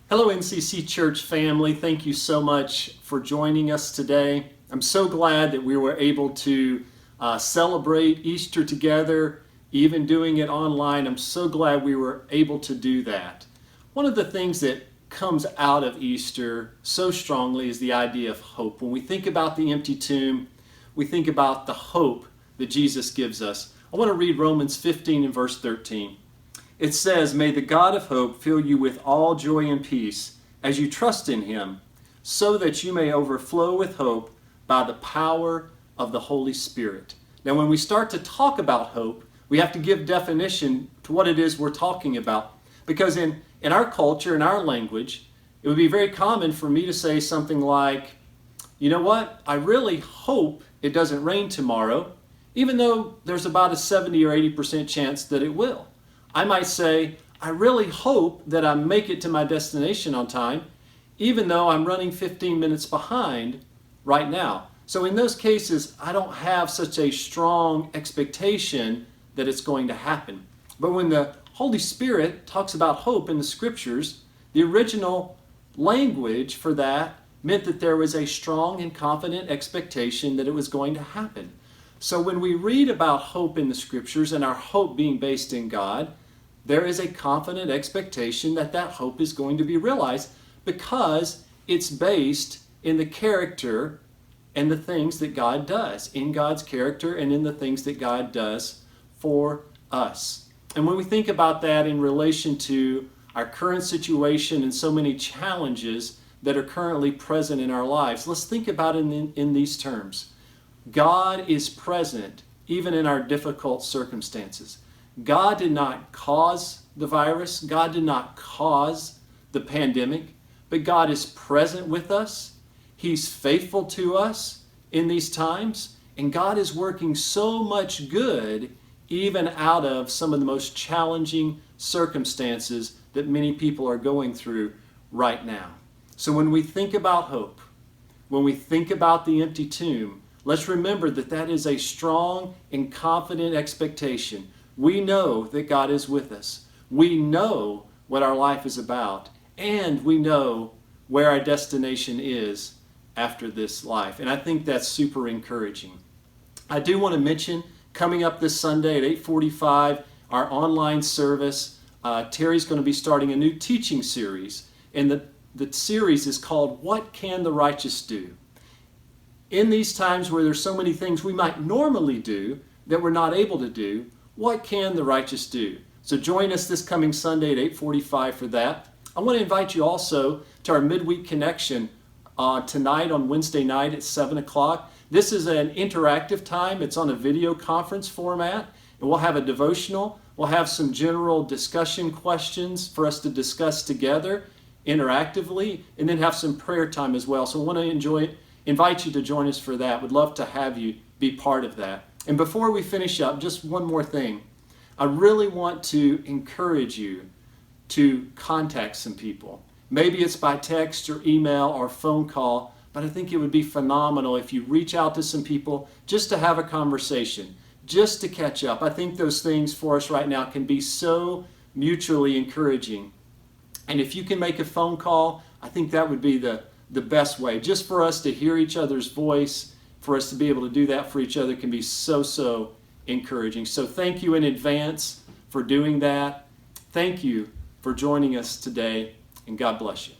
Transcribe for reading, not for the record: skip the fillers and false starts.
Hello, NCC Church family. Thank you so much for joining us today. I'm so glad that we were able to celebrate Easter together, even doing it online. I'm so glad we were able to do that. One of the things that comes out of Easter so strongly is the idea of hope. When we think about the empty tomb, we think about the hope that Jesus gives us. I want to read Romans 15 and verse 13. It says, "May the God of hope fill you with all joy and peace as you trust in him, so that you may overflow with hope by the power of the Holy Spirit." Now, when we start to talk about hope, we have to give definition to what it is we're talking about. Because in our culture, in our language, it would be very common for me to say something like, you know what, I really hope it doesn't rain tomorrow, even though there's about a 70 or 80% chance that it will. I might say, I really hope that I make it to my destination on time, even though I'm running 15 minutes behind right now. So in those cases, I don't have such a strong expectation that it's going to happen. But when the Holy Spirit talks about hope in the scriptures, the original language for that meant that there was a strong and confident expectation that it was going to happen. So when we read about hope in the scriptures and our hope being based in God, there is a confident expectation that that hope is going to be realized because it's based in the character and the things that God does, in God's character and in the things that God does for us. And when we think about that in relation to our current situation and so many challenges that are currently present in our lives, let's think about it in these terms. God is present even in our difficult circumstances. God did not cause the virus. God did not cause the pandemic, but God is present with us. He's faithful to us in these times, and God is working so much good even out of some of the most challenging circumstances that many people are going through right now. So when we think about hope, when we think about the empty tomb, let's remember that that is a strong and confident expectation. We know that God is with us. We know what our life is about, and we know where our destination is after this life. And I think that's super encouraging. I do want to mention, coming up this Sunday at 8:45, our online service, Terry's going to be starting a new teaching series, and the series is called, "What Can the Righteous Do?" In these times where there's so many things we might normally do that we're not able to do, what can the righteous do? So join us this coming Sunday at 8:45 for that. I want to invite you also to our midweek connection tonight on Wednesday night at 7 o'clock. This is an interactive time. It's on a video conference format, and we'll have a devotional. We'll have some general discussion questions for us to discuss together interactively, and then have some prayer time as well. So I want to invite you to join us for that. Would love to have you be part of that. And before we finish up, just one more thing. I really want to encourage you to contact some people. Maybe it's by text or email or phone call, but I think it would be phenomenal if you reach out to some people just to have a conversation, just to catch up. I think those things for us right now can be so mutually encouraging. And if you can make a phone call, I think that would be the best way. Just for us to hear each other's voice, for us to be able to do that for each other can be so encouraging. So thank you in advance for doing that. Thank you for joining us today, and God bless you.